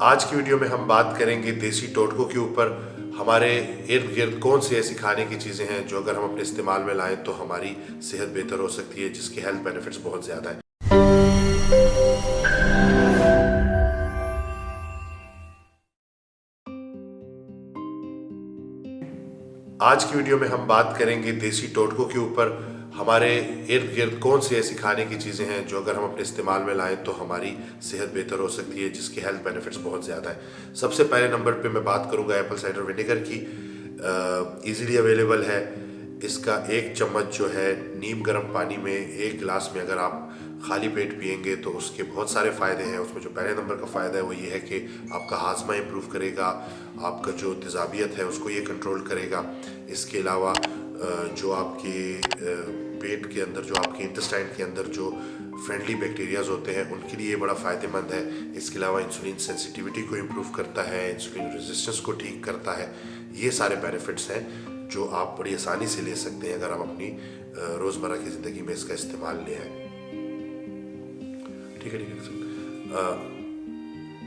आज की वीडियो में हम बात करेंगे देसी टोटकों के ऊपर। हमारे इर्द गिर्द कौन सी ऐसी खाने की चीज़ें हैं जो अगर हम अपने इस्तेमाल में लाएं तो हमारी सेहत बेहतर हो सकती है, जिसके हेल्थ बेनिफिट्स बहुत ज़्यादा हैं। आज की वीडियो में हम बात करेंगे देसी टोटकों के ऊपर। हमारे इर्द गिर्द कौन सी ऐसी खाने की चीज़ें हैं जो अगर हम अपने इस्तेमाल में लाएं तो हमारी सेहत बेहतर हो सकती है, जिसके हेल्थ बेनिफिट्स बहुत ज़्यादा हैं। सबसे पहले नंबर पे मैं बात करूंगा एप्पल साइडर विनेगर की। इजीली अवेलेबल है। इसका 1 चम्मच जो है नीम गर्म पानी में 1 गिलास में अगर आप खाली पेट पिएंगे तो उसके बहुत सारे फ़ायदे हैं। उसमें जो पहले नंबर का फ़ायदा है वो ये है कि आपका हाजमा इम्प्रूव करेगा, आपका जो तेज़ाबियत है उसको ये कंट्रोल करेगा। इसके अलावा जो आपके पेट के अंदर, जो आपके इंटेस्टाइन के अंदर जो फ्रेंडली बैक्टीरियाज होते हैं उनके लिए ये बड़ा फ़ायदेमंद है। इसके अलावा इंसुलिन सेंसिटिविटी को इम्प्रूव करता है, इंसुलिन रेजिस्टेंस को ठीक करता है। ये सारे बेनिफिट्स हैं जो आप बड़ी आसानी से ले सकते हैं अगर आप अपनी रोज़मर्रा की ज़िंदगी में इसका इस्तेमाल ले आए। ठीक है।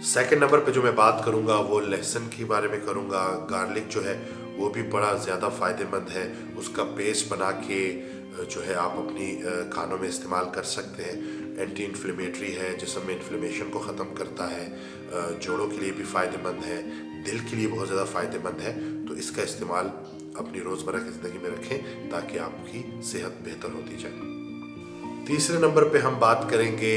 सेकंड नंबर पे जो मैं बात करूँगा वो लहसुन के बारे में करूँगा। गार्लिक जो है वो भी बड़ा ज़्यादा फ़ायदेमंद है। उसका पेस्ट बना के जो है आप अपनी खानों में इस्तेमाल कर सकते हैं। एंटी इन्फ्लेमेटरी है, जिस्म में इन्फ्लेमेशन को ख़त्म करता है, जोड़ों के लिए भी फ़ायदेमंद है, दिल के लिए बहुत ज़्यादा फ़ायदेमंद है। तो इसका इस्तेमाल अपनी रोज़मर्रा की ज़िंदगी में रखें ताकि आपकी सेहत बेहतर होती जाए। तीसरे नंबर पे हम बात करेंगे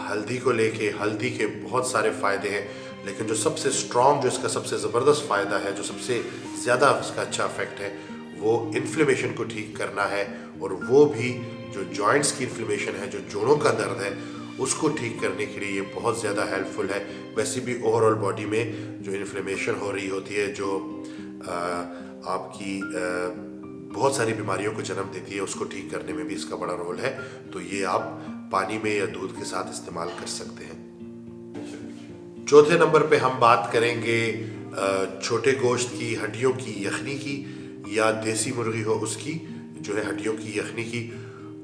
हल्दी को लेके। हल्दी के बहुत सारे फ़ायदे हैं, लेकिन जो सबसे स्ट्रॉन्ग, जो इसका सबसे ज़बरदस्त फ़ायदा है, जो सबसे ज़्यादा इसका अच्छा इफेक्ट है, वो इन्फ्लेमेशन को ठीक करना है। और वो भी जो जॉइंट्स की इन्फ्लेमेशन है, जो जोड़ों का दर्द है, उसको ठीक करने के लिए ये बहुत ज़्यादा हेल्पफुल है। वैसे भी ओवरऑल बॉडी में जो इन्फ्लेमेशन हो रही होती है, जो आपकी बहुत सारी बीमारियों को जन्म देती है, उसको ठीक करने में भी इसका बड़ा रोल है। तो ये आप पानी में या दूध के साथ इस्तेमाल कर सकते हैं। चौथे नंबर पे हम बात करेंगे छोटे गोश्त की, हड्डियों की यखनी की, या देसी मुर्गी हो उसकी जो है हड्डियों की यखनी की।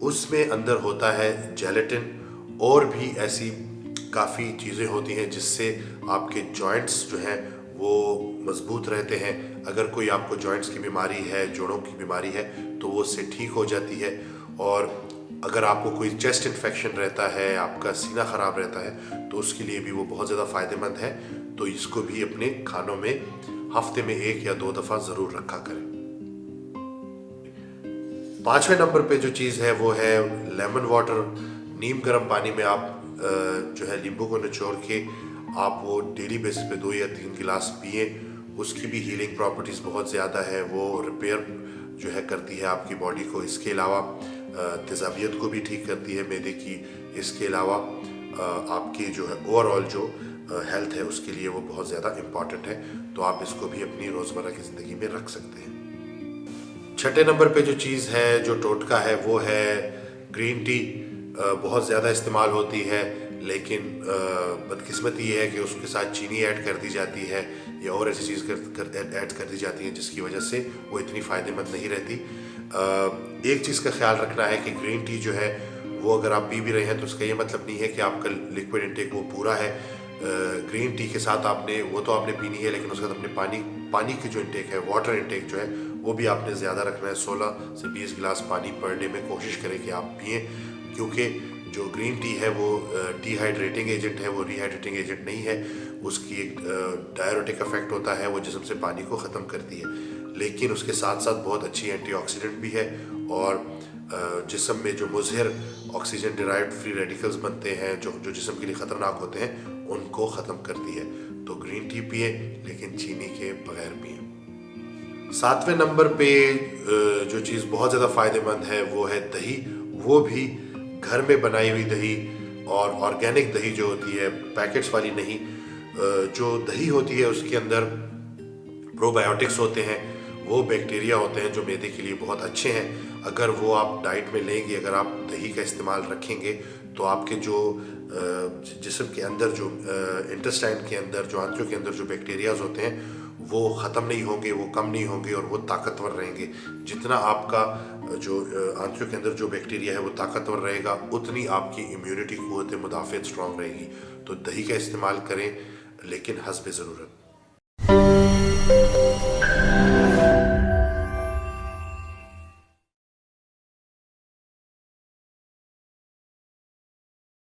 उसमें अंदर होता है जेलेटिन और भी ऐसी काफ़ी चीज़ें होती हैं जिससे आपके जॉइंट्स जो हैं वो मजबूत रहते हैं। अगर कोई आपको जॉइंट्स की बीमारी है, जोड़ों की बीमारी है, तो वो उससे ठीक हो जाती है। और अगर आपको कोई चेस्ट इन्फेक्शन रहता है, आपका सीना ख़राब रहता है, तो उसके लिए भी वो बहुत ज़्यादा फ़ायदेमंद है। तो इसको भी अपने खानों में हफ्ते में 1 या 2 दफ़ा ज़रूर रखा करें। 5वें नंबर पे जो चीज़ है वो है लेमन वाटर। नीम गर्म पानी में आप जो है नींबू को निचोड़ के आप वो डेली बेसिस पे 2 या 3 गिलास पिए। उसकी भी हीलिंग प्रॉपर्टीज़ बहुत ज़्यादा है। वो रिपेयर जो है करती है आपकी बॉडी को। इसके अलावा तेज़ाबियत को भी ठीक करती है मैदे की। इसके अलावा आपकी जो है ओवरऑल जो हेल्थ है उसके लिए वो बहुत ज़्यादा इम्पॉर्टेंट है। तो आप इसको भी अपनी रोज़मर्रा की ज़िंदगी में रख सकते हैं। छठे नंबर पे जो चीज़ है, जो टोटका है, वो है ग्रीन टी। बहुत ज़्यादा इस्तेमाल होती है, लेकिन बदकिस्मती ये है कि उसके साथ चीनी ऐड कर दी जाती है या और ऐसी चीज़ ऐड कर दी जाती है जिसकी वजह से वो इतनी फ़ायदेमंद नहीं रहती। एक चीज़ का ख्याल रखना है कि ग्रीन टी जो है वो अगर आप पी भी रहे हैं तो उसका ये मतलब नहीं है कि आपका लिक्विड इंटेक वो पूरा है। ग्रीन टी के साथ आपने वो तो आपने पीनी है, लेकिन उसके साथ अपने पानी की जो इंटेक है, वाटर इंटेक जो है, वो भी आपने ज़्यादा रखना है। 16 से 20 गिलास पानी पर डे में कोशिश करें कि आप पिएँ, क्योंकि जो ग्रीन टी है वो डिहाइड्रेटिंग एजेंट है, वो रिहाइड्रेटिंग एजेंट नहीं है। उसकी एक डायरेटिक इफेक्ट होता है, वो जिस्म से पानी को ख़त्म करती है, लेकिन उसके साथ साथ बहुत अच्छी एंटीऑक्सीडेंट भी है। और जिस्म में जो मुज़हिर ऑक्सीजन डिराइव्ड फ्री रेडिकल्स बनते हैं, जो जिस्म के लिए ख़तरनाक होते हैं, उनको ख़त्म करती है। तो ग्रीन टी पिए, लेकिन चीनी के बगैर पिए। 7वें नंबर पे जो चीज़ बहुत ज़्यादा फ़ायदेमंद है वो है दही। वो भी घर में बनाई हुई दही, और ऑर्गेनिक दही जो होती है, पैकेट्स वाली नहीं। जो दही होती है उसके अंदर प्रोबायोटिक्स होते हैं, वो बैक्टीरिया होते हैं जो मैदे के लिए बहुत अच्छे हैं। अगर वो आप डाइट में लेंगे, अगर आप दही का इस्तेमाल रखेंगे, तो आपके जो जिस्म के अंदर, जो इंटेस्टाइन के अंदर, जो आंतों के अंदर जो बैक्टीरियाज होते हैं वो ख़त्म नहीं होंगे, वो कम नहीं होंगे, और वो ताकतवर रहेंगे। जितना आपका जो आंतों के अंदर जो बैक्टीरिया है वो ताकतवर रहेगा, उतनी आपकी इम्यूनिटी, क़ुव्वत मुदाफ़त स्ट्रॉन्ग रहेगी। तो दही का इस्तेमाल करें। लेकिन हस्ब ज़रूरत।